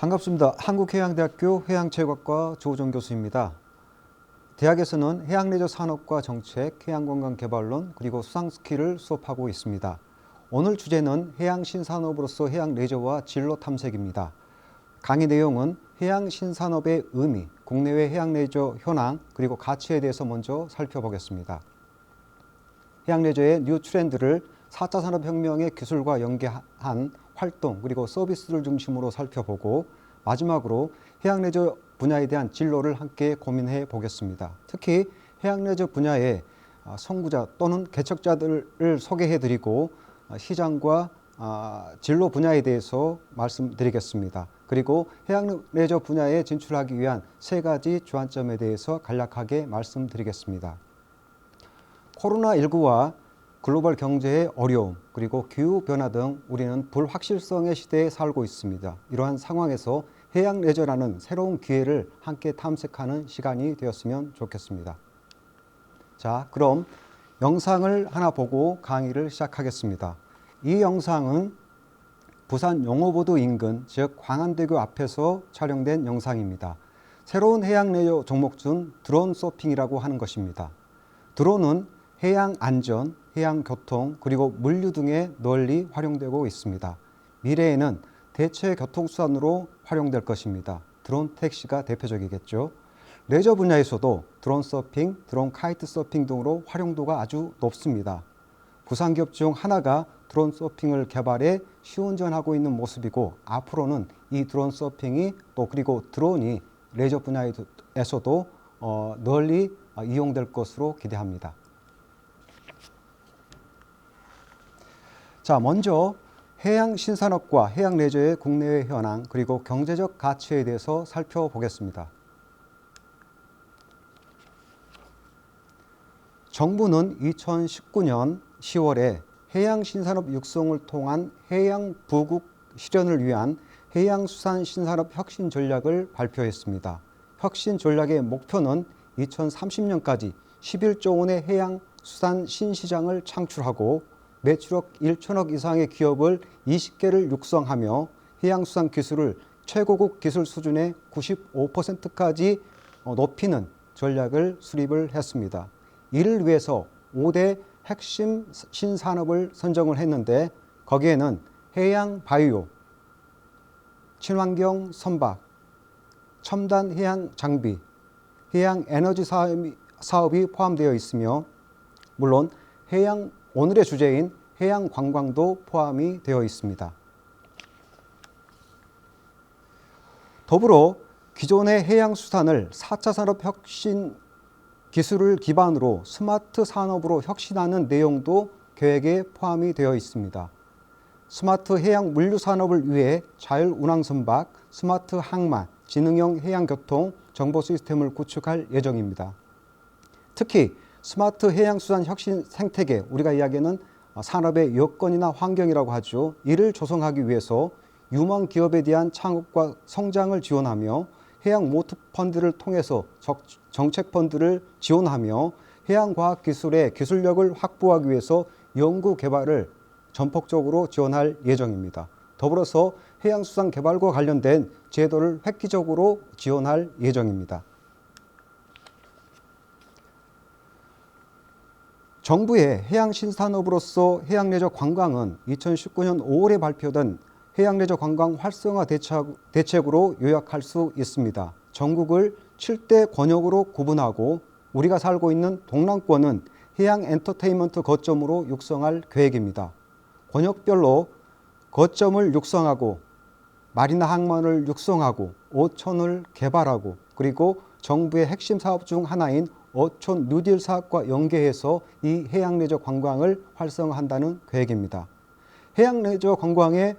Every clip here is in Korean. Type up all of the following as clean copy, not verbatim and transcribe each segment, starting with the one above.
반갑습니다. 한국해양대학교 해양체육학과 조우정 교수입니다. 대학에서는 해양레저 산업과 정책, 해양관광개발론, 그리고 수상스킬을 수업하고 있습니다. 오늘 주제는 해양신산업으로서 해양레저와 진로 탐색입니다. 강의 내용은 해양신산업의 의미, 국내외 해양레저 현황, 그리고 가치에 대해서 먼저 살펴보겠습니다. 해양레저의 뉴 트렌드를 4차 산업혁명의 기술과 연계한 활동 그리고 서비스를 중심으로 살펴보고 마지막으로 해양레저 분야에 대한 진로를 함께 고민해 보겠습니다. 특히 해양레저 분야의 선구자 또는 개척자들을 소개해 드리고 시장과 진로 분야에 대해서 말씀드리겠습니다. 그리고 해양레저 분야에 진출하기 위한 3가지 주안점에 대해서 간략하게 말씀드리겠습니다. 코로나19와 글로벌 경제의 어려움, 그리고 기후변화 등 우리는 불확실성의 시대에 살고 있습니다. 이러한 상황에서 해양레저라는 새로운 기회를 함께 탐색하는 시간이 되었으면 좋겠습니다. 자, 그럼 영상을 하나 보고 강의를 시작하겠습니다. 이 영상은 부산 용호보도 인근, 즉 광안대교 앞에서 촬영된 영상입니다. 새로운 해양레저 종목 중 드론 서핑이라고 하는 것입니다. 드론은 해양 안전, 해양 교통, 그리고 물류 등에 널리 활용되고 있습니다. 미래에는 대체 교통수단으로 활용될 것입니다. 드론 택시가 대표적이겠죠. 레저 분야에서도 드론 서핑, 드론 카이트 서핑 등으로 활용도가 아주 높습니다. 부산 기업 중 하나가 드론 서핑을 개발해 시운전하고 있는 모습이고 앞으로는 이 드론 서핑이 또 그리고 드론이 레저 분야에서도 널리 이용될 것으로 기대합니다. 자, 먼저 해양신산업과 해양레저의 국내외 현황 그리고 경제적 가치에 대해서 살펴보겠습니다. 정부는 2019년 10월에 해양신산업 육성을 통한 해양부국 실현을 위한 해양수산신산업 혁신 전략을 발표했습니다. 혁신 전략의 목표는 2030년까지 11조 원의 해양수산 신시장을 창출하고 매출억 1천억 이상의 기업을 20개를 육성하며 해양수산 기술을 최고급 기술 수준의 95%까지 높이는 전략을 수립을 했습니다. 이를 위해서 5대 핵심 신산업을 선정을 했는데 거기에는 해양 바이오, 친환경 선박, 첨단 해양 장비, 해양 에너지 사업이 포함되어 있으며 물론 오늘의 주제인 해양 관광도 포함이 되어 있습니다. 더불어 기존의 해양수산을 4차 산업혁신 기술을 기반으로 스마트 산업으로 혁신하는 내용도 계획에 포함이 되어 있습니다. 스마트 해양 물류 산업을 위해 자율운항선박, 스마트 항만, 지능형 해양교통 정보 시스템을 구축할 예정입니다. 특히 스마트 해양수산 혁신 생태계, 우리가 이야기하는 산업의 여건이나 환경이라고 하죠. 이를 조성하기 위해서 유망 기업에 대한 창업과 성장을 지원하며 해양 모트 펀드를 통해서 정책 펀드를 지원하며 해양과학기술의 기술력을 확보하기 위해서 연구 개발을 전폭적으로 지원할 예정입니다. 더불어서 해양수산 개발과 관련된 제도를 획기적으로 지원할 예정입니다. 정부의 해양신산업으로서 해양레저 관광은 2019년 5월에 발표된 해양레저 관광 활성화 대책으로 요약할 수 있습니다. 전국을 7대 권역으로 구분하고 우리가 살고 있는 동남권은 해양 엔터테인먼트 거점으로 육성할 계획입니다. 권역별로 거점을 육성하고 마리나 항만을 육성하고 어촌을 개발하고 그리고 정부의 핵심 사업 중 하나인 어촌 뉴딜 사업과 연계해서 이 해양레저 관광을 활성화한다는 계획입니다. 해양레저 관광의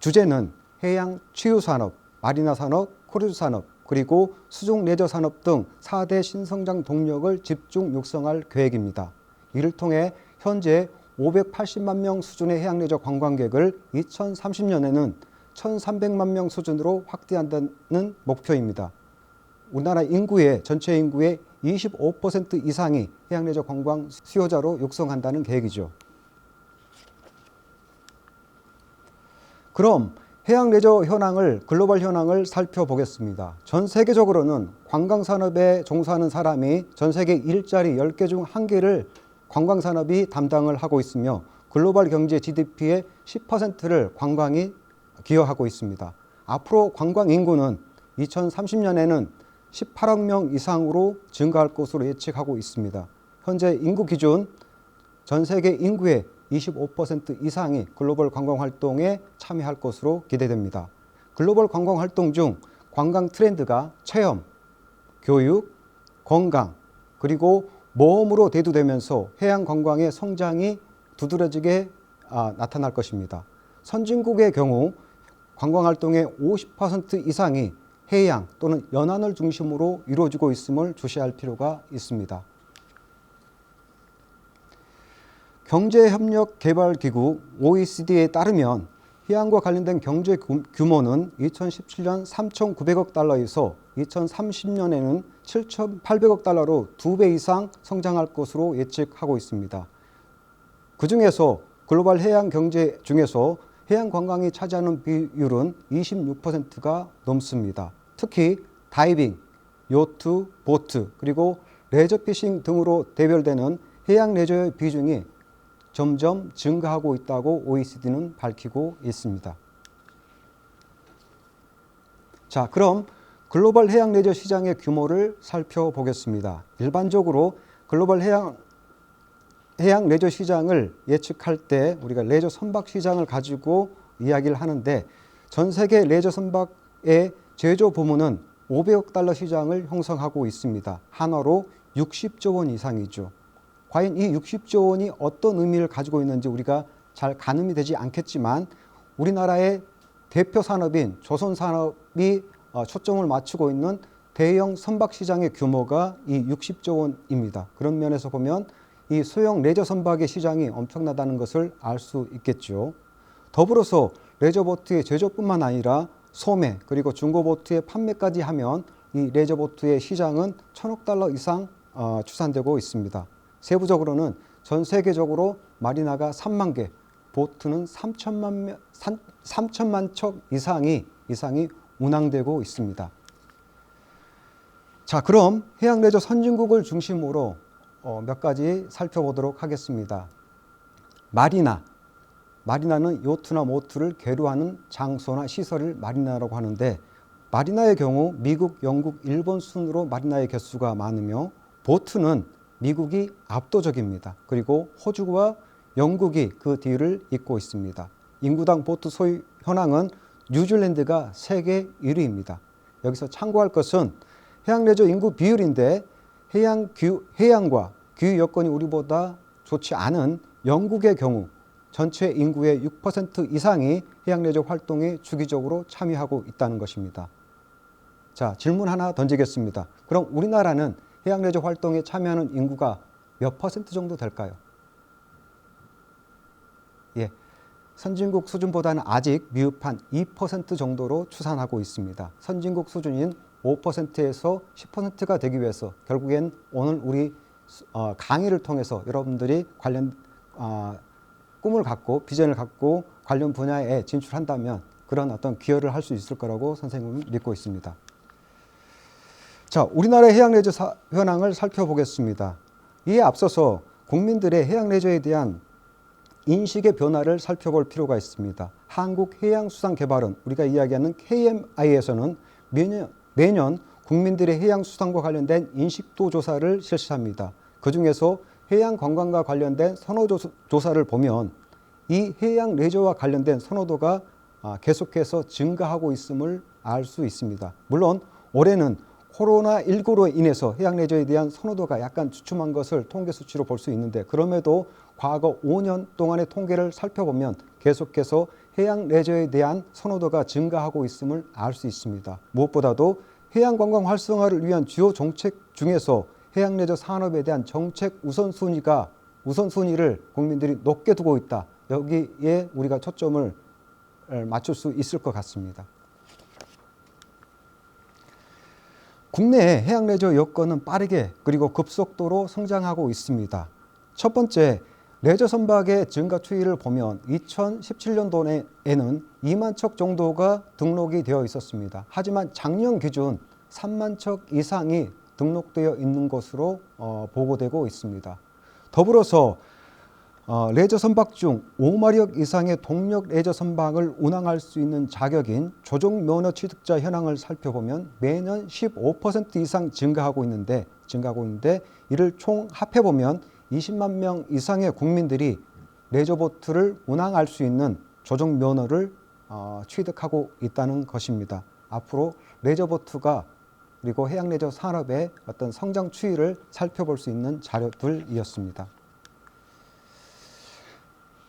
주제는 해양 치유산업, 마리나 산업, 크루즈 산업, 그리고 수중 레저 산업 등 4대 신성장 동력을 집중 육성할 계획입니다. 이를 통해 현재 580만 명 수준의 해양레저 관광객을 2030년에는 1,300만 명 수준으로 확대한다는 목표입니다. 우리나라 전체 인구의 25% 이상이 해양레저 관광 수요자로 육성한다는 계획이죠. 그럼 해양 레저 현황을 글로벌 현황을 살펴보겠습니다. 전 세계적으로는 관광 산업에 종사하는 사람이 전 세계 일자리 10개 중 1개를 관광 산업이 담당을 하고 있으며 글로벌 경제 GDP의 10%를 관광이 기여하고 있습니다. 앞으로 관광 인구는 2030년에는 18억 명 이상으로 증가할 것으로 예측하고 있습니다. 현재 인구 기준 전 세계 인구의 25% 이상이 글로벌 관광 활동에 참여할 것으로 기대됩니다. 글로벌 관광 활동 중 관광 트렌드가 체험, 교육, 건강, 그리고 모험으로 대두되면서 해양 관광의 성장이 두드러지게 나타날 것입니다. 선진국의 경우 관광 활동의 50% 이상이 해양 또는 연안을 중심으로 이루어지고 있음을 주시할 필요가 있습니다. 경제협력개발기구 OECD에 따르면 해양과 관련된 경제 규모는 2017년 3,900억 달러에서 2030년에는 7,800억 달러로 2배 이상 성장할 것으로 예측하고 있습니다. 그중에서 글로벌 해양 경제 중에서 해양 관광이 차지하는 비율은 26%가 넘습니다. 특히 다이빙, 요트, 보트, 그리고 레저피싱 등으로 대별되는 해양 레저의 비중이 점점 증가하고 있다고 OECD는 밝히고 있습니다. 자, 그럼 글로벌 해양 레저 시장의 규모를 살펴보겠습니다. 일반적으로 글로벌 해양 레저 시장을 예측할 때 우리가 레저 선박 시장을 가지고 이야기를 하는데 전 세계 레저 선박의 제조 부문은 500억 달러 시장을 형성하고 있습니다. 한화로 60조 원 이상이죠. 과연 이 60조 원이 어떤 의미를 가지고 있는지 우리가 잘 가늠이 되지 않겠지만 우리나라의 대표 산업인 조선산업이 초점을 맞추고 있는 대형 선박 시장의 규모가 이 60조 원입니다. 그런 면에서 보면 이 소형 레저 선박의 시장이 엄청나다는 것을 알 수 있겠죠. 더불어서 레저보트의 제조뿐만 아니라 소매 그리고 중고보트의 판매까지 하면 이 레저보트의 시장은 1,000억 달러 이상 추산되고 있습니다. 세부적으로는 전 세계적으로 마리나가 3만 개, 보트는 3천만 척 이상이 운항되고 있습니다. 자, 그럼 해양 레저 선진국을 중심으로 몇 가지 살펴보도록 하겠습니다. 마리나는 요트나 모트를 계류하는 장소나 시설을 마리나라고 하는데 마리나의 경우 미국, 영국, 일본 순으로 마리나의 개수가 많으며 보트는 미국이 압도적입니다. 그리고 호주와 영국이 그 뒤를 잇고 있습니다. 인구당 보트 소유 현황은 뉴질랜드가 세계 1위입니다. 여기서 참고할 것은 해양 레저 인구 비율인데 해양과 규유 여건이 우리보다 좋지 않은 영국의 경우 전체 인구의 6% 이상이 해양 레저 활동에 주기적으로 참여하고 있다는 것입니다. 자, 질문 하나 던지겠습니다. 그럼 우리나라는 해양 레저 활동에 참여하는 인구가 몇 퍼센트 정도 될까요? 예, 선진국 수준보다는 아직 미흡한 2% 정도로 추산하고 있습니다. 선진국 수준인 5%에서 10%가 되기 위해서 결국엔 오늘 우리 강의를 통해서 여러분들이 관련 꿈을 갖고 비전을 갖고 관련 분야에 진출한다면 그런 어떤 기여를 할 수 있을 거라고 선생님은 믿고 있습니다. 자, 우리나라의 해양 레저 현황을 살펴보겠습니다. 이에 앞서서 국민들의 해양 레저에 대한 인식의 변화를 살펴볼 필요가 있습니다. 한국해양수산개발원, 우리가 이야기하는 KMI에서는 매년 국민들의 해양수산과 관련된 인식도 조사를 실시합니다. 그중에서 해양관광과 관련된 선호조사를 보면 이 해양 레저와 관련된 선호도가 계속해서 증가하고 있음을 알 수 있습니다. 물론 올해는 코로나19로 인해서 해양 레저에 대한 선호도가 약간 주춤한 것을 통계 수치로 볼 수 있는데 그럼에도 과거 5년 동안의 통계를 살펴보면 계속해서 해양 레저에 대한 선호도가 증가하고 있음을 알 수 있습니다. 무엇보다도 해양 관광 활성화를 위한 주요 정책 중에서 해양 레저 산업에 대한 정책 우선순위를 국민들이 높게 두고 있다. 여기에 우리가 초점을 맞출 수 있을 것 같습니다. 국내 해양 레저 여건은 빠르게 그리고 급속도로 성장하고 있습니다. 첫 번째, 레저 선박의 증가 추이를 보면 2017년도에는 2만 척 정도가 등록이 되어 있었습니다. 하지만 작년 기준 3만 척 이상이 등록되어 있는 것으로 보고되고 있습니다. 더불어서 레저 선박 중 5마력 이상의 동력 레저 선박을 운항할 수 있는 자격인 조종 면허 취득자 현황을 살펴보면 매년 15% 이상 증가하고 있는데 이를 총 합해보면 20만 명 이상의 국민들이 레저보트를 운항할 수 있는 조종 면허를 취득하고 있다는 것입니다. 앞으로 레저보트가 그리고 해양 레저 산업의 어떤 성장 추이를 살펴볼 수 있는 자료들이었습니다.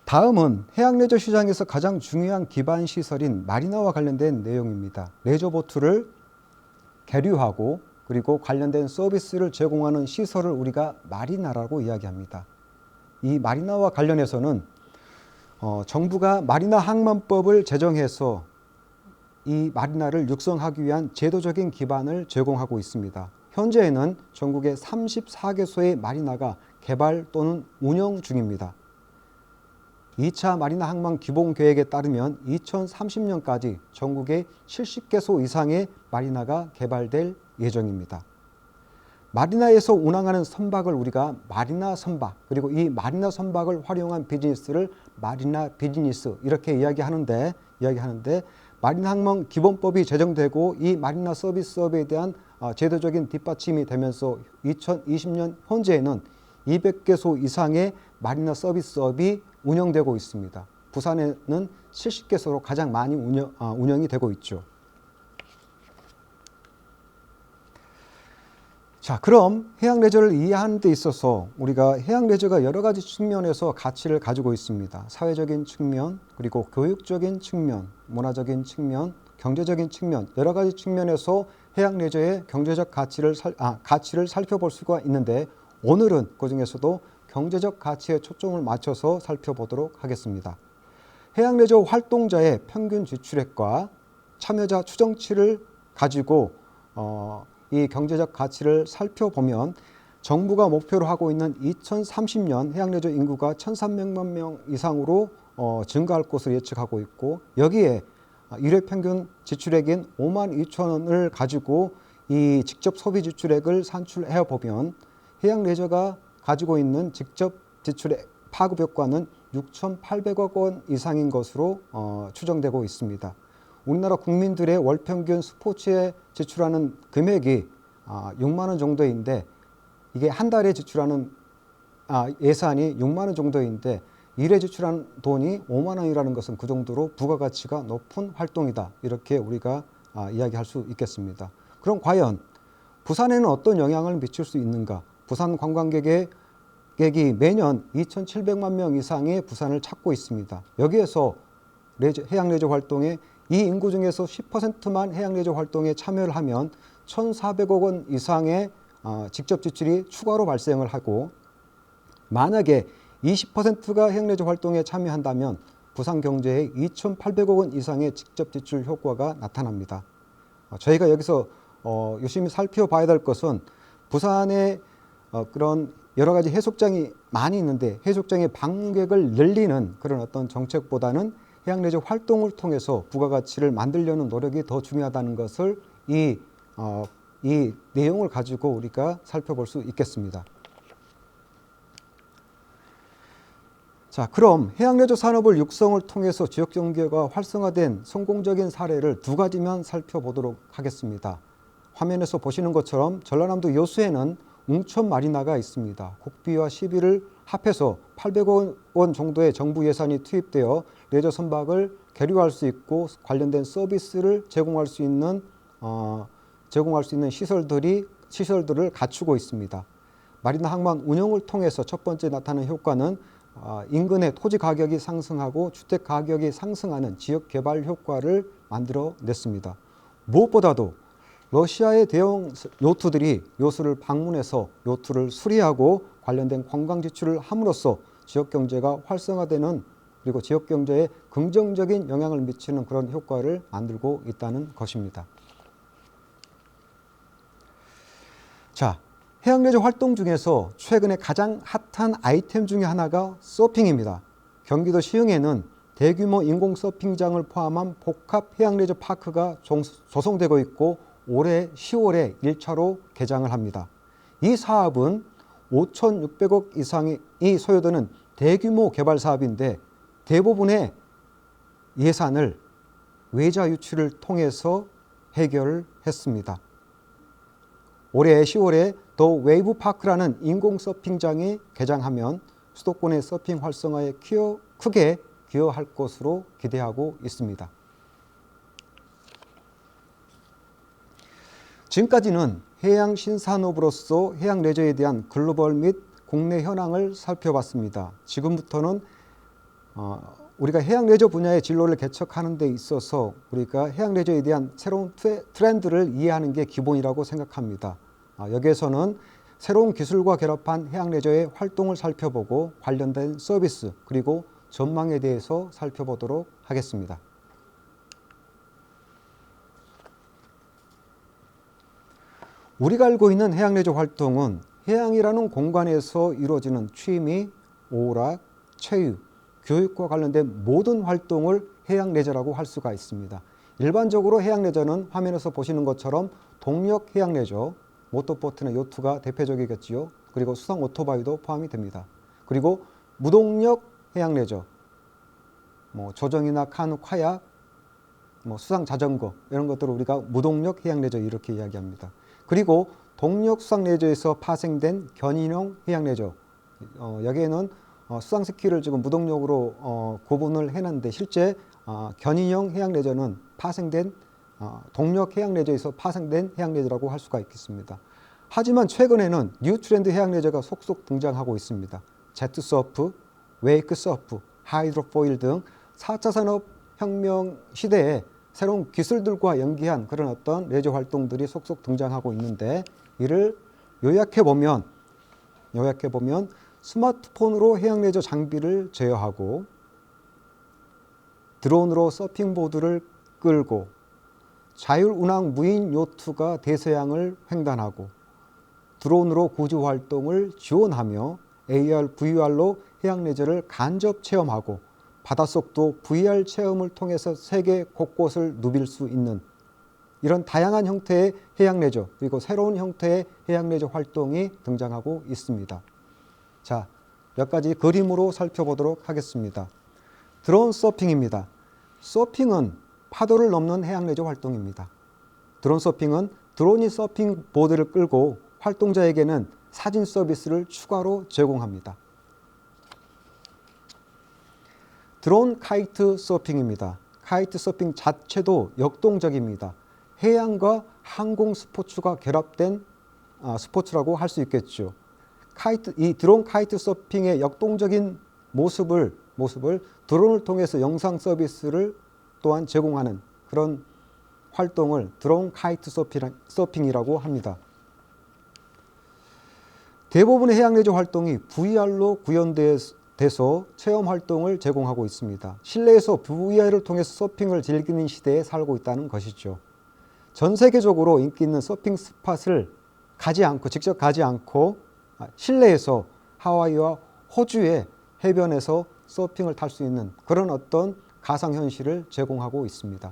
다음은 해양 레저 시장에서 가장 중요한 기반 시설인 마리나와 관련된 내용입니다. 레저보트를 계류하고 그리고 관련된 서비스를 제공하는 시설을 우리가 마리나라고 이야기합니다. 이 마리나와 관련해서는 정부가 마리나 항만법을 제정해서 이 마리나를 육성하기 위한 제도적인 기반을 제공하고 있습니다. 현재에는 전국에 34개소의 마리나가 개발 또는 운영 중입니다. 2차 마리나 항만 기본 계획에 따르면 2030년까지 전국에 70개소 이상의 마리나가 개발될 예정입니다. 마리나에서 운항하는 선박을 우리가 마리나 선박, 그리고 이 마리나 선박을 활용한 비즈니스를 마리나 비즈니스 이렇게 이야기하는데 마리나 항만 기본법이 제정되고 이 마리나 서비스업에 대한 제도적인 뒷받침이 되면서 2020년 현재에는 200개소 이상의 마리나 서비스업이 운영되고 있습니다. 부산에는 70개소로 가장 많이 운영이 되고 있죠. 자, 그럼 해양 레저를 이해하는 데 있어서 우리가 해양 레저가 여러 가지 측면에서 가치를 가지고 있습니다. 사회적인 측면, 그리고 교육적인 측면, 문화적인 측면, 경제적인 측면, 여러 가지 측면에서 해양 레저의 경제적 가치를 살펴볼 수가 있는데 오늘은 그중에서도 경제적 가치에 초점을 맞춰서 살펴보도록 하겠습니다. 해양 레저 활동자의 평균 지출액과 참여자 추정치를 가지고 이 경제적 가치를 살펴보면 정부가 목표로 하고 있는 2030년 해양 레저 인구가 1,300만 명 이상으로 증가할 것으로 예측하고 있고 여기에 일회 평균 지출액인 5만 2천 원을 가지고 이 직접 소비 지출액을 산출해 보면 해양 레저가 가지고 있는 직접 지출액 파급 효과는 6,800억 원 이상인 것으로 추정되고 있습니다. 우리나라 국민들의 월 평균 스포츠에 지출하는 금액이 6만 원 정도인데 이게 한 달에 지출하는 예산이 6만 원 정도인데 일에 지출하는 돈이 5만 원이라는 것은 그 정도로 부가가치가 높은 활동이다. 이렇게 우리가 이야기할 수 있겠습니다. 그럼 과연 부산에는 어떤 영향을 미칠 수 있는가? 부산 관광객이 매년 2,700만 명 이상의 부산을 찾고 있습니다. 여기에서 해양 레저 활동에 이 인구 중에서 10%만 해양 레저 활동에 참여를 하면 1,400억 원 이상의 직접 지출이 추가로 발생을 하고 만약에 20%가 해양 레저 활동에 참여한다면 부산 경제에 2,800억 원 이상의 직접 지출 효과가 나타납니다. 저희가 여기서 유심히 살펴봐야 될 것은 부산에 그런 여러 가지 해수욕장이 많이 있는데 해수욕장의 방문객을 늘리는 그런 어떤 정책보다는 해양 레저 활동을 통해서 부가가치를 만들려는 노력이 더 중요하다는 것을 이 내용을 가지고 우리가 살펴볼 수 있겠습니다. 자, 그럼 해양 레저 산업을 육성을 통해서 지역 경제가 활성화된 성공적인 사례를 두 가지만 살펴보도록 하겠습니다. 화면에서 보시는 것처럼 전라남도 여수에는 웅천 마리나가 있습니다. 국비와 시비를 합해서 800억 원 정도의 정부 예산이 투입되어 레저 선박을 계류할 수 있고 관련된 서비스를 제공할 수 있는 시설들을 갖추고 있습니다. 마리나 항만 운영을 통해서 첫 번째 나타나는 효과는 인근의 토지 가격이 상승하고 주택 가격이 상승하는 지역 개발 효과를 만들어냈습니다. 무엇보다도 러시아의 대형 요트들이 여수를 방문해서 요트를 수리하고 관련된 관광 지출을 함으로써 지역 경제가 활성화되는 그리고 지역 경제에 긍정적인 영향을 미치는 그런 효과를 만들고 있다는 것입니다. 자, 해양레저 활동 중에서 최근에 가장 핫한 아이템 중에 하나가 서핑입니다. 경기도 시흥에는 대규모 인공 서핑장을 포함한 복합 해양레저 파크가 조성되고 있고 올해 10월에 1차로 개장을 합니다. 이 사업은 5,600억 이상이 소요되는 대규모 개발 사업인데 대부분의 예산을 외자 유치를 통해서 해결을 했습니다. 올해 10월에 더 웨이브 파크라는 인공 서핑장이 개장하면 수도권의 서핑 활성화에 크게 기여할 것으로 기대하고 있습니다. 지금까지는 해양 신산업으로서 해양 레저에 대한 글로벌 및 국내 현황을 살펴봤습니다. 지금부터는 우리가 해양 레저 분야의 진로를 개척하는 데 있어서 우리가 해양 레저에 대한 새로운 트렌드를 이해하는 게 기본이라고 생각합니다. 여기에서는 새로운 기술과 결합한 해양 레저의 활동을 살펴보고 관련된 서비스 그리고 전망에 대해서 살펴보도록 하겠습니다. 우리가 알고 있는 해양 레저 활동은 해양이라는 공간에서 이루어지는 취미, 오락, 체육, 교육과 관련된 모든 활동을 해양 레저라고 할 수가 있습니다. 일반적으로 해양 레저는 화면에서 보시는 것처럼 동력 해양 레저, 모터보트나 요트가 대표적이겠지요. 그리고 수상 오토바이도 포함이 됩니다. 그리고 무동력 해양 레저, 조정이나 카누, 카약, 수상 자전거 이런 것들을 우리가 무동력 해양 레저 이렇게 이야기합니다. 그리고 동력 수상 레저에서 파생된 견인형 해양 레저, 여기에는 수상 스키를 지금 무동력으로 구분을 해놨는데 실제 견인형 해양 레저는 파생된 동력 해양 레저에서 파생된 해양 레저라고 할 수가 있겠습니다. 하지만 최근에는 뉴 트렌드 해양 레저가 속속 등장하고 있습니다. 제트 서프, 웨이크 서프, 하이드로포일 등 4차 산업혁명 시대에 새로운 기술들과 연계한 그런 어떤 레저 활동들이 속속 등장하고 있는데 이를 요약해 보면 스마트폰으로 해양 레저 장비를 제어하고 드론으로 서핑보드를 끌고 자율운항 무인 요트가 대서양을 횡단하고 드론으로 구조 활동을 지원하며 AR, VR로 해양 레저를 간접 체험하고 바닷속도 VR 체험을 통해서 세계 곳곳을 누빌 수 있는 이런 다양한 형태의 해양 레저 그리고 새로운 형태의 해양 레저 활동이 등장하고 있습니다. 자, 몇 가지 그림으로 살펴보도록 하겠습니다. 드론 서핑입니다. 서핑은 파도를 넘는 해양 레저 활동입니다. 드론 서핑은 드론이 서핑 보드를 끌고 활동자에게는 사진 서비스를 추가로 제공합니다. 드론 카이트 서핑입니다. 카이트 서핑 자체도 역동적입니다. 해양과 항공 스포츠가 결합된 스포츠라고 할 수 있겠죠. 이 드론 카이트 서핑의 역동적인 모습을 드론을 통해서 영상 서비스를 또한 제공하는 그런 활동을 드론 카이트 서핑이라고 합니다. 대부분의 해양 레저 활동이 VR로 구현돼서 체험 활동을 제공하고 있습니다. 실내에서 VR을 통해서 서핑을 즐기는 시대에 살고 있다는 것이죠. 전 세계적으로 인기 있는 서핑 스팟을 직접 가지 않고 실내에서 하와이와 호주의 해변에서 서핑을 탈 수 있는 그런 어떤 가상현실을 제공하고 있습니다.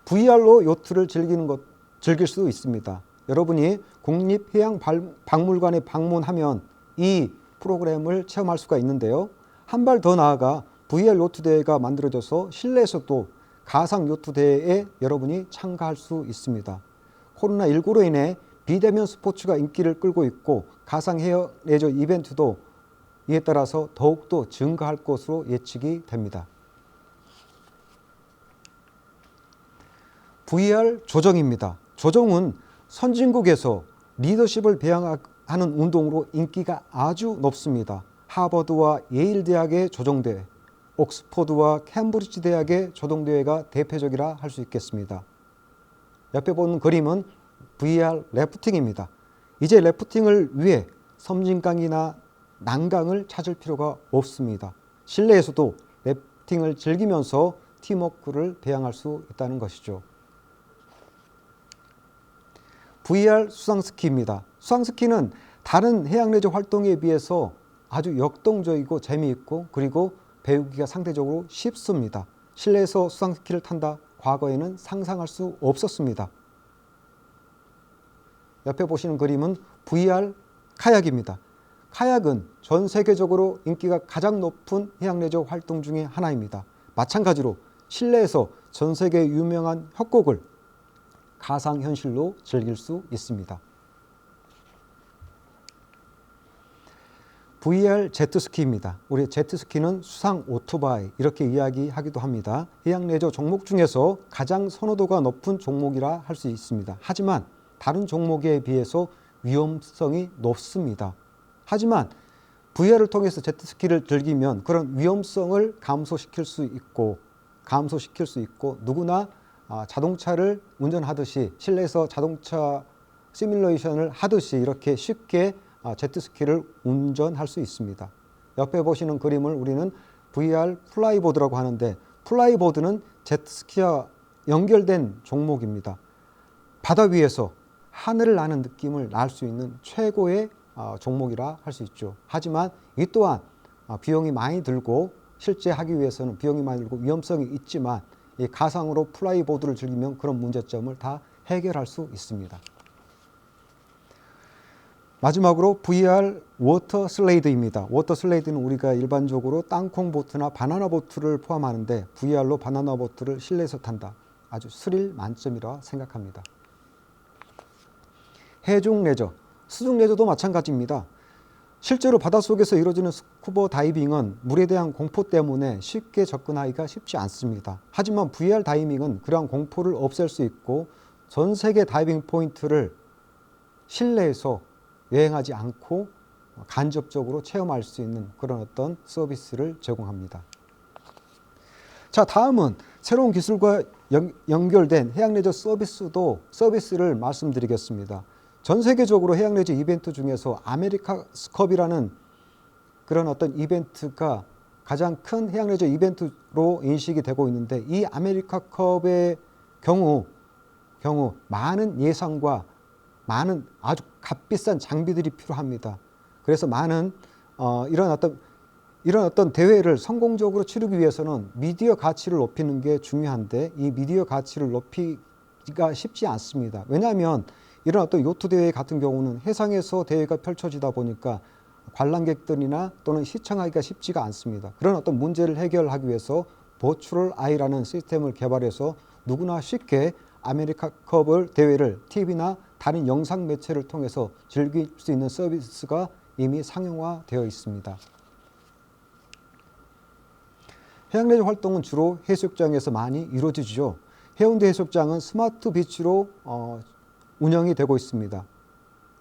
VR로 요트를 즐길 수 있습니다. 여러분이 국립해양박물관에 방문하면 이 프로그램을 체험할 수가 있는데요. 한 발 더 나아가 VR 요트 대회가 만들어져서 실내에서도 가상 요트 대회에 여러분이 참가할 수 있습니다. 코로나19로 인해 비대면 스포츠가 인기를 끌고 있고 가상 해양 레저 이벤트도 이에 따라서 더욱더 증가할 것으로 예측이 됩니다. VR 조정입니다. 조정은 선진국에서 리더십을 배양하는 운동으로 인기가 아주 높습니다. 하버드와 예일 대학의 조정대회, 옥스퍼드와 캠브리지 대학의 조정대회가 대표적이라 할 수 있겠습니다. 옆에 보는 그림은 VR 래프팅입니다. 이제 래프팅을 위해 섬진강이나 난강을 찾을 필요가 없습니다. 실내에서도 래프팅을 즐기면서 팀워크를 배양할 수 있다는 것이죠. VR 수상스키입니다. 수상스키는 다른 해양레저 활동에 비해서 아주 역동적이고 재미있고 그리고 배우기가 상대적으로 쉽습니다. 실내에서 수상스키를 탄다? 과거에는 상상할 수 없었습니다. 옆에 보시는 그림은 VR 카약입니다. 카약은 전 세계적으로 인기가 가장 높은 해양레저 활동 중에 하나입니다. 마찬가지로 실내에서 전 세계 유명한 협곡을 가상현실로 즐길 수 있습니다. VR 제트스키입니다. 우리 제트스키는 수상 오토바이 이렇게 이야기하기도 합니다. 해양레저 종목 중에서 가장 선호도가 높은 종목이라 할 수 있습니다. 하지만 다른 종목에 비해서 위험성이 높습니다. 하지만 VR을 통해서 제트스키를 즐기면 그런 위험성을 감소시킬 수 있고 누구나 자동차를 운전하듯이 실내에서 자동차 시뮬레이션을 하듯이 이렇게 쉽게 제트스키를 운전할 수 있습니다. 옆에 보시는 그림을 우리는 VR 플라이보드라고 하는데 플라이보드는 제트스키와 연결된 종목입니다. 바다 위에서 하늘을 나는 느낌을 날 수 있는 최고의 종목이라 할 수 있죠. 하지만 이 또한 비용이 많이 들고 실제 하기 위해서는 비용이 많이 들고 위험성이 있지만 이 가상으로 플라이보드를 즐기면 그런 문제점을 다 해결할 수 있습니다. 마지막으로 VR 워터 슬레이드입니다. 워터 슬레이드는 우리가 일반적으로 땅콩 보트나 바나나 보트를 포함하는데 VR로 바나나 보트를 실내에서 탄다. 아주 스릴 만점이라 생각합니다. 해중 레저, 수중 레저도 마찬가지입니다. 실제로 바닷속에서 이루어지는 스쿠버 다이빙은 물에 대한 공포 때문에 쉽게 접근하기가 쉽지 않습니다. 하지만 VR 다이빙은 그러한 공포를 없앨 수 있고 전 세계 다이빙 포인트를 실내에서 여행하지 않고 간접적으로 체험할 수 있는 그런 어떤 서비스를 제공합니다. 자, 다음은 새로운 기술과 연결된 해양레저 서비스를 말씀드리겠습니다. 전 세계적으로 해양레저 이벤트 중에서 아메리카스컵이라는 그런 어떤 이벤트가 가장 큰 해양레저 이벤트로 인식이 되고 있는데 이 아메리카컵의 경우 많은 예산과 많은 아주 값비싼 장비들이 필요합니다. 그래서 많은 이런 어떤 대회를 성공적으로 치르기 위해서는 미디어 가치를 높이는 게 중요한데 이 미디어 가치를 높이기가 쉽지 않습니다. 왜냐하면 이런 어떤 요트 대회 같은 경우는 해상에서 대회가 펼쳐지다 보니까 관람객들이나 또는 시청하기가 쉽지가 않습니다. 그런 어떤 문제를 해결하기 위해서 버추얼 아이라는 시스템을 개발해서 누구나 쉽게 아메리카컵 대회를 TV나 다른 영상 매체를 통해서 즐길 수 있는 서비스가 이미 상용화되어 있습니다. 해양레저 활동은 주로 해수욕장에서 많이 이루어지죠. 해운대 해수욕장은 스마트 비치로 운영이 되고 있습니다.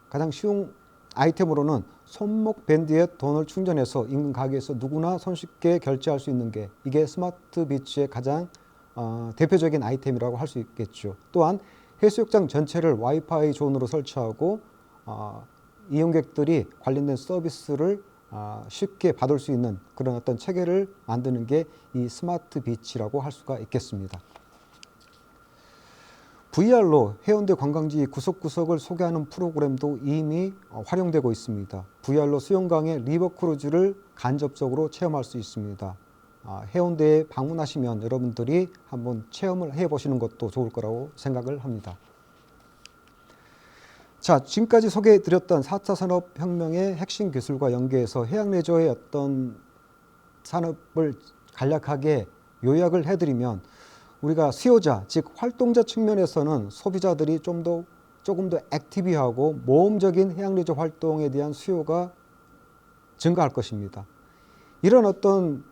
가장 쉬운 아이템으로는 손목 밴드에 돈을 충전해서 인근 가게에서 누구나 손쉽게 결제할 수 있는 게 이게 스마트 비치의 가장 대표적인 아이템이라고 할 수 있겠죠. 또한 해수욕장 전체를 와이파이 존으로 설치하고 이용객들이 관련된 서비스를 쉽게 받을 수 있는 그런 어떤 체계를 만드는 게 이 스마트 비치라고 할 수가 있겠습니다. VR로 해운대 관광지 구석구석을 소개하는 프로그램도 이미 활용되고 있습니다. VR로 수영강의 리버크루즈를 간접적으로 체험할 수 있습니다. 해운대에 방문하시면 여러분들이 한번 체험을 해보시는 것도 좋을 거라고 생각을 합니다. 자, 지금까지 소개해드렸던 4차 산업혁명의 핵심 기술과 연계해서 해양레저의 어떤 산업을 간략하게 요약을 해드리면 우리가 수요자, 즉 활동자 측면에서는 소비자들이 조금 더 액티비하고 모험적인 해양레저 활동에 대한 수요가 증가할 것입니다. 이런 어떤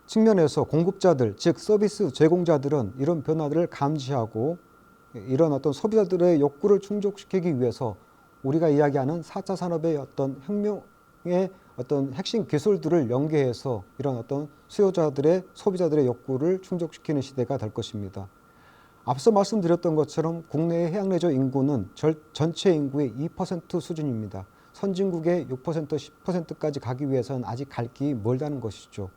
측면에서 공급자들, 즉 서비스 제공자들은 이런 변화들을 감지하고 이런 어떤 소비자들의 욕구를 충족시키기 위해서 우리가 이야기하는 4차 산업의 어떤 혁명의 어떤 핵심 기술들을 연계해서 이런 어떤 소비자들의 욕구를 충족시키는 시대가 될 것입니다. 앞서 말씀드렸던 것처럼 국내의 해양레저 인구는 전체 인구의 2% 수준입니다. 선진국의 6%, 10%까지 가기 위해서는 아직 갈 길이 멀다는 것이죠.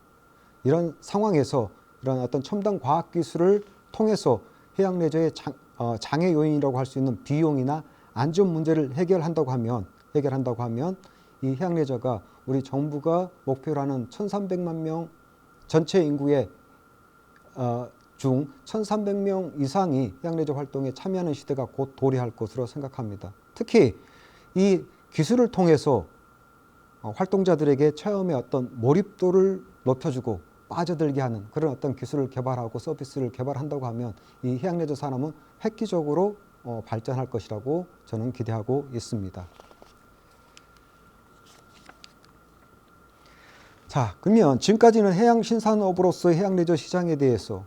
이런 상황에서 이런 어떤 첨단 과학 기술을 통해서 해양레저의 장애 요인이라고 할 수 있는 비용이나 안전 문제를 해결한다고 하면 이 해양레저가 우리 정부가 목표로 하는 1,300만 명 전체 인구의 중 1,300명 이상이 해양레저 활동에 참여하는 시대가 곧 도래할 것으로 생각합니다. 특히 이 기술을 통해서 활동자들에게 체험의 어떤 몰입도를 높여주고 빠져들게 하는 그런 어떤 기술을 개발하고 서비스를 개발한다고 하면 이 해양레저 산업은 획기적으로 발전할 것이라고 저는 기대하고 있습니다. 자, 그러면 지금까지는 해양 신산업으로서의 해양레저 시장에 대해서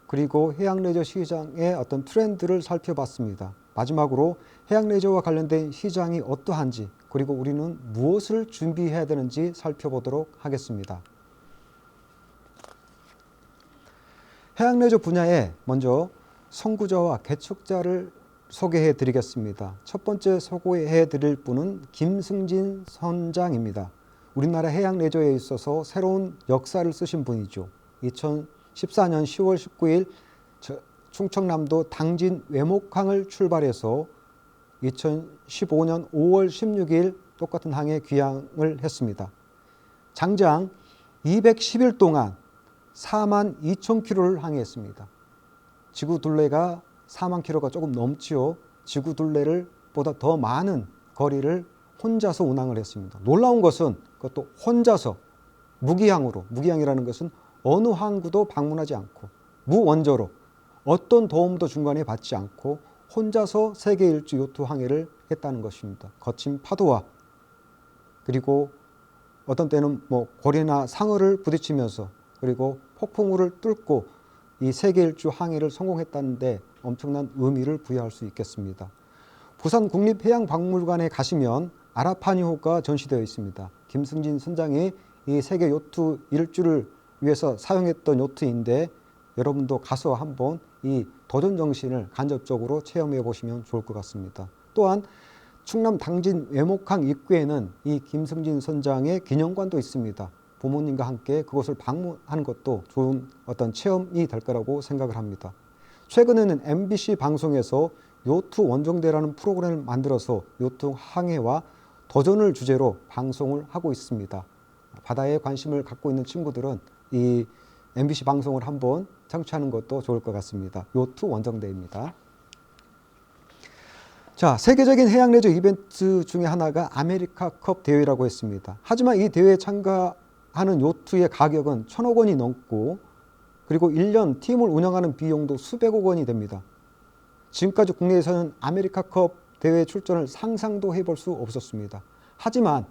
그리고 해양레저 시장의 어떤 트렌드를 살펴봤습니다. 마지막으로 해양레저와 관련된 시장이 어떠한지 그리고 우리는 무엇을 준비해야 되는지 살펴보도록 하겠습니다. 해양레저 분야에 먼저 선구자와 개척자를 소개해 드리겠습니다. 첫 번째 소개해 드릴 분은 김승진 선장입니다. 우리나라 해양레저에 있어서 새로운 역사를 쓰신 분이죠. 2014년 10월 19일 충청남도 당진 외목항을 출발해서 2015년 5월 16일 똑같은 항에 귀향을 했습니다. 장장 210일 동안 4만 2천 킬로를 항해했습니다. 지구 둘레가 4만 킬로가 조금 넘지요. 지구 둘레를 보다 더 많은 거리를 혼자서 운항을 했습니다. 놀라운 것은 그것도 혼자서 무기항이라는 것은 어느 항구도 방문하지 않고 무원조로 어떤 도움도 중간에 받지 않고 혼자서 세계 일주 요트 항해를 했다는 것입니다. 거친 파도와 그리고 어떤 때는 고래나 상어를 부딪히면서 그리고 폭풍우를 뚫고 이 세계 일주 항해를 성공했다는데 엄청난 의미를 부여할 수 있겠습니다. 부산 국립해양박물관에 가시면 아라파니호가 전시되어 있습니다. 김승진 선장이 이 세계 요트 일주를 위해서 사용했던 요트인데 여러분도 가서 한번 이 도전 정신을 간접적으로 체험해 보시면 좋을 것 같습니다. 또한 충남 당진 외목항 입구에는 이 김승진 선장의 기념관도 있습니다. 부모님과 함께 그곳을 방문하는 것도 좋은 어떤 체험이 될 거라고 생각을 합니다. 최근에는 MBC 방송에서 요트 원정대라는 프로그램을 만들어서 요트 항해와 도전을 주제로 방송을 하고 있습니다. 바다에 관심을 갖고 있는 친구들은 이 MBC 방송을 한번 청취하는 것도 좋을 것 같습니다. 요트 원정대입니다. 자, 세계적인 해양레저 이벤트 중에 하나가 아메리카컵 대회라고 했습니다. 하지만 이 대회에 참가하는 요트의 가격은 1,000억 원이 넘고 그리고 1년 팀을 운영하는 비용도 수백억 원이 됩니다. 지금까지 국내에서는 아메리카컵 대회 출전을 상상도 해볼 수 없었습니다. 하지만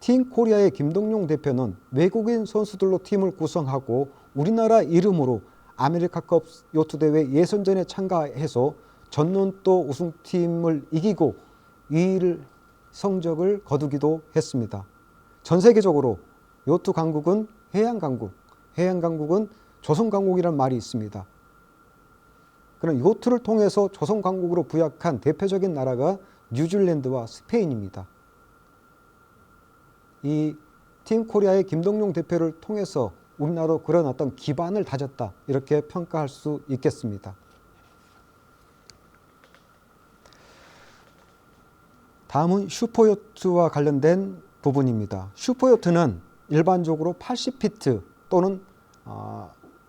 팀 코리아의 김동용 대표는 외국인 선수들로 팀을 구성하고 우리나라 이름으로 아메리카컵 요트 대회 예선전에 참가해서 전년도 우승팀을 이기고 2위 성적을 거두기도 했습니다. 전 세계적으로 요트 강국은 해양 강국은 조선 강국이라는 말이 있습니다. 그런 요트를 통해서 조선 강국으로 부역한 대표적인 나라가 뉴질랜드와 스페인입니다. 이 팀 코리아의 김동용 대표를 통해서 우리나라도 그런 어떤 기반을 다졌다 이렇게 평가할 수 있겠습니다. 다음은 슈퍼요트와 관련된 부분입니다. 슈퍼요트는 일반적으로 80피트 또는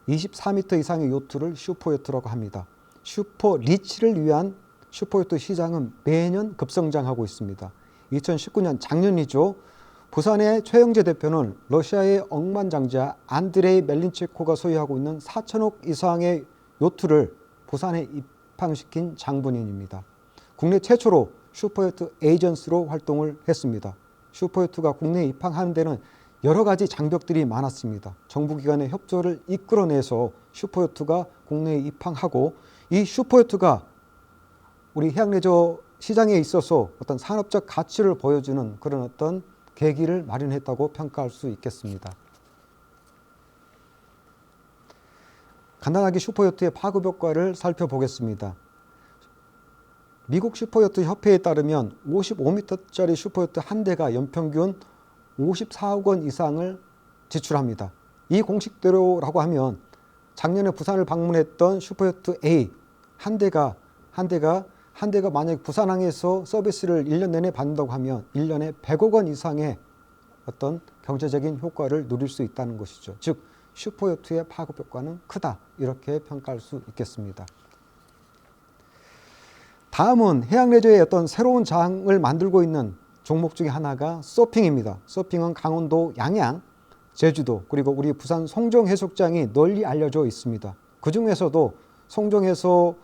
24m 이상의 요트를 슈퍼요트라고 합니다. 슈퍼리치를 위한 슈퍼요트 시장은 매년 급성장하고 있습니다. 2019년 작년이죠. 부산의 최영재 대표는 러시아의 억만장자 안드레이 멜린체코가 소유하고 있는 4천억 이상의 요트를 부산에 입항시킨 장본인입니다. 국내 최초로 슈퍼요트 에이전스로 활동을 했습니다. 슈퍼요트가 국내에 입항하는 데는 여러 가지 장벽들이 많았습니다. 정부기관의 협조를 이끌어내서 슈퍼요트가 국내에 입항하고 이 슈퍼요트가 우리 해양레저 시장에 있어서 어떤 산업적 가치를 보여주는 그런 어떤 계기를 마련했다고 평가할 수 있겠습니다. 간단하게 슈퍼요트의 파급 효과를 살펴보겠습니다. 미국 슈퍼요트 협회에 따르면 55m짜리 슈퍼요트 한 대가 연평균 54억 원 이상을 지출합니다. 이 공식대로라고 하면 작년에 부산을 방문했던 슈퍼요트 A 한 대가 한 대가 만약 부산항에서 서비스를 1년 내내 받는다고 하면 1년에 100억 원 이상의 어떤 경제적인 효과를 누릴 수 있다는 것이죠. 즉 슈퍼요트의 파급 효과는 크다, 이렇게 평가할 수 있겠습니다. 다음은 해양레저의 어떤 새로운 장을 만들고 있는 종목 중에 하나가 서핑입니다. 서핑은 강원도 양양, 제주도, 그리고 우리 부산 송정 해수욕장이 널리 알려져 있습니다. 그 중에서도 송정에서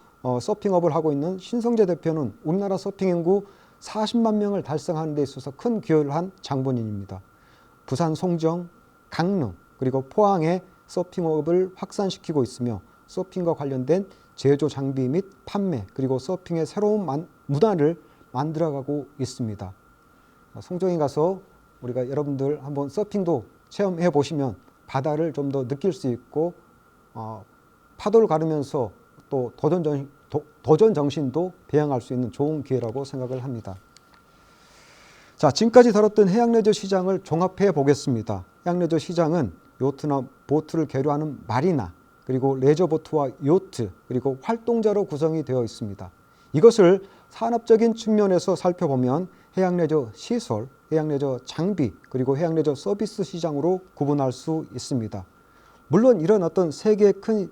서핑업을 하고 있는 신성재 대표는 우리나라 서핑 인구 40만 명을 달성하는 데 있어서 큰 기여를 한 장본인입니다. 부산 송정, 강릉, 그리고 포항에 서핑업을 확산시키고 있으며 서핑과 관련된 제조 장비 및 판매, 그리고 서핑의 새로운 문화를 만들어가고 있습니다. 송정에 가서 우리가 여러분들 한번 서핑도 체험해 보시면 바다를 좀 더 느낄 수 있고 파도를 가르면서 또 도전 정신도 배양할 수 있는 좋은 기회라고 생각을 합니다. 자, 지금까지 다뤘던 해양레저 시장을 종합해 보겠습니다. 해양레저 시장은 요트나 보트를 계류하는 마리나, 그리고 레저보트와 요트, 그리고 활동자로 구성이 되어 있습니다. 이것을 산업적인 측면에서 살펴보면 해양레저 시설, 해양레저 장비, 그리고 해양레저 서비스 시장으로 구분할 수 있습니다. 물론 이런 어떤 세 개의 큰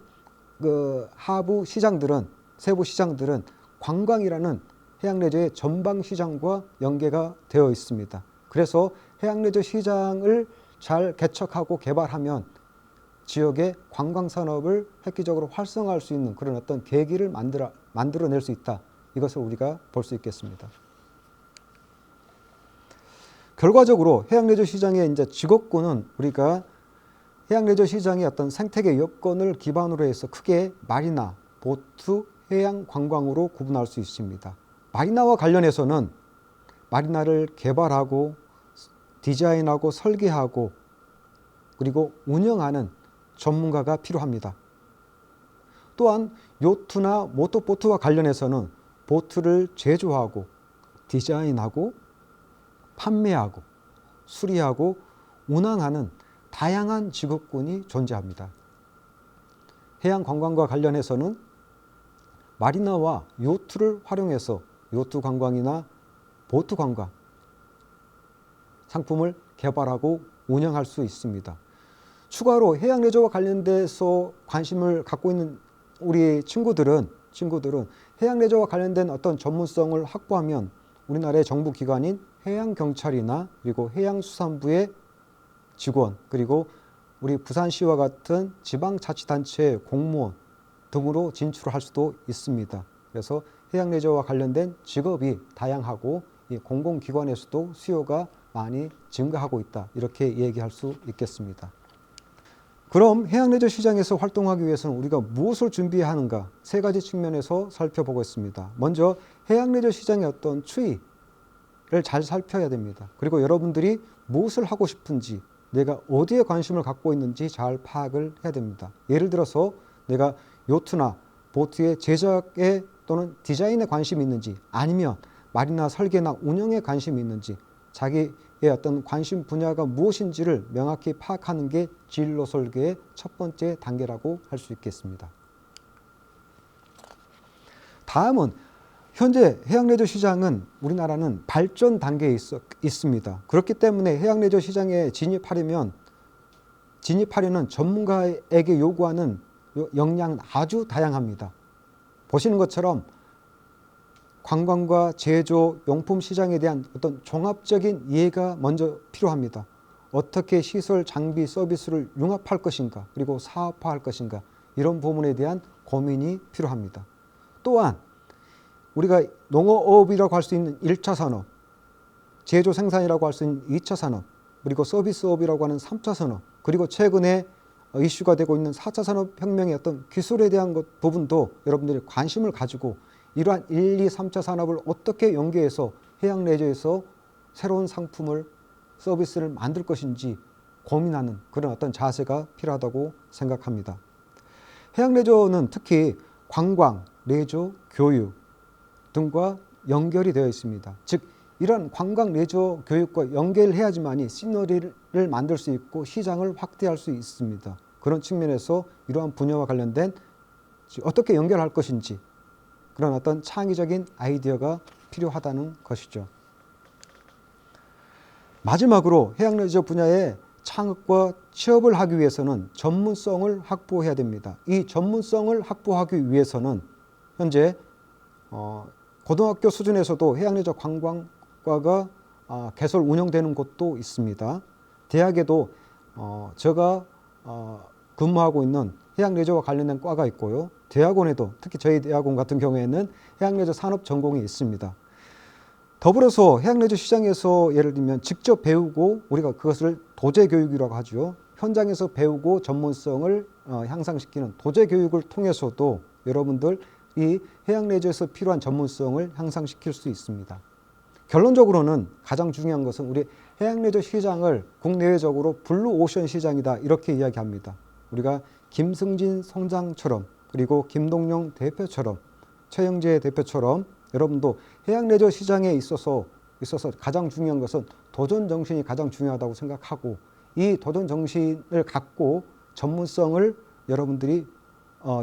하부 시장들은, 세부 시장들은 관광이라는 해양레저의 전방 시장과 연계가 되어 있습니다. 그래서 해양레저 시장을 잘 개척하고 개발하면 지역의 관광 산업을 획기적으로 활성화할 수 있는 그런 어떤 계기를 만들어낼 수 있다. 이것을 우리가 볼 수 있겠습니다. 결과적으로 해양레저 시장의 이제 직업군은 우리가 해양레저 시장의 어떤 생태계 여건을 기반으로 해서 크게 마리나, 보트, 해양 관광으로 구분할 수 있습니다. 마리나와 관련해서는 마리나를 개발하고 디자인하고 설계하고 그리고 운영하는 전문가가 필요합니다. 또한 요트나 모터보트와 관련해서는 보트를 제조하고 디자인하고 판매하고 수리하고 운항하는 다양한 직업군이 존재합니다. 해양 관광과 관련해서는 마리나와 요트를 활용해서 요트 관광이나 보트 관광 상품을 개발하고 운영할 수 있습니다. 추가로 해양 레저와 관련돼서 관심을 갖고 있는 우리 친구들은 해양 레저와 관련된 어떤 전문성을 확보하면 우리나라의 정부 기관인 해양경찰이나 그리고 해양수산부의 직원, 그리고 우리 부산시와 같은 지방자치단체의 공무원 등으로 진출할 수도 있습니다. 그래서 해양 레저와 관련된 직업이 다양하고 이 공공기관에서도 수요가 많이 증가하고 있다. 이렇게 얘기할 수 있겠습니다. 그럼 해양 레저 시장에서 활동하기 위해서는 우리가 무엇을 준비해야 하는가? 세 가지 측면에서 살펴보겠습니다. 먼저 해양 레저 시장의 어떤 추이를 잘 살펴야 됩니다. 그리고 여러분들이 무엇을 하고 싶은지, 내가 어디에 관심을 갖고 있는지 잘 파악을 해야 됩니다. 예를 들어서 내가 요트나 보트의 제작에 또는 디자인에 관심이 있는지, 아니면 마리나 설계나 운영에 관심이 있는지, 자기의 어떤 관심 분야가 무엇인지를 명확히 파악하는 게 진로 설계의 첫 번째 단계라고 할 수 있겠습니다. 다음은 현재 해양레저 시장은 우리나라는 발전 단계에 있습니다. 그렇기 때문에 해양레저 시장에 진입하려는 전문가에게 요구하는 역량은 아주 다양합니다. 보시는 것처럼 관광과 제조, 용품 시장에 대한 어떤 종합적인 이해가 먼저 필요합니다. 어떻게 시설, 장비, 서비스를 융합할 것인가, 그리고 사업화할 것인가, 이런 부분에 대한 고민이 필요합니다. 또한 우리가 농업이라고 할 수 있는 1차 산업, 제조 생산이라고 할 수 있는 2차 산업, 그리고 서비스업이라고 하는 3차 산업, 그리고 최근에 이슈가 되고 있는 4차 산업혁명의 어떤 기술에 대한 부분도 여러분들이 관심을 가지고 이러한 1, 2, 3차 산업을 어떻게 연계해서 해양 레저에서 새로운 상품을, 서비스를 만들 것인지 고민하는 그런 어떤 자세가 필요하다고 생각합니다. 해양 레저는 특히 관광, 레저, 교육 등과 연결이 되어 있습니다. 즉 이런 관광, 레저, 교육과 연결해야지만이 시너리를 만들 수 있고 시장을 확대할 수 있습니다. 그런 측면에서 이러한 분야와 관련된 어떻게 연결할 것인지, 그런 어떤 창의적인 아이디어가 필요하다는 것이죠. 마지막으로 해양레저 분야의 창업과 취업을 하기 위해서는 전문성을 확보해야 됩니다. 이 전문성을 확보하기 위해서는 현재 고등학교 수준에서도 해양레저 관광과가 개설 운영되는 곳도 있습니다. 대학에도 제가 근무하고 있는 해양레저와 관련된 과가 있고요. 대학원에도 특히 저희 대학원 같은 경우에는 해양레저 산업 전공이 있습니다. 더불어서 해양레저 시장에서 예를 들면 직접 배우고 우리가 그것을 도제교육이라고 하죠. 현장에서 배우고 전문성을 향상시키는 도제교육을 통해서도 여러분들 이 해양레저에서 필요한 전문성을 향상시킬 수 있습니다. 결론적으로는 가장 중요한 것은 우리 해양레저 시장을 국내외적으로 블루오션 시장이다 이렇게 이야기합니다. 우리가 김승진 성장처럼 그리고 김동영 대표처럼 최영재 대표처럼 여러분도 해양레저 시장에 있어서 가장 중요한 것은 도전 정신이 가장 중요하다고 생각하고 이 도전 정신을 갖고 전문성을 여러분들이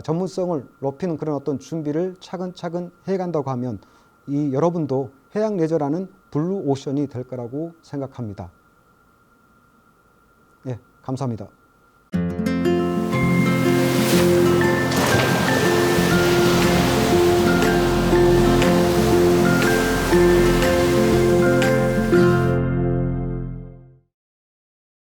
전문성을 높이는 그런 어떤 준비를 차근차근 해간다고 하면 이 여러분도 해양레저라는 블루오션이 될 거라고 생각합니다. 예, 감사합니다.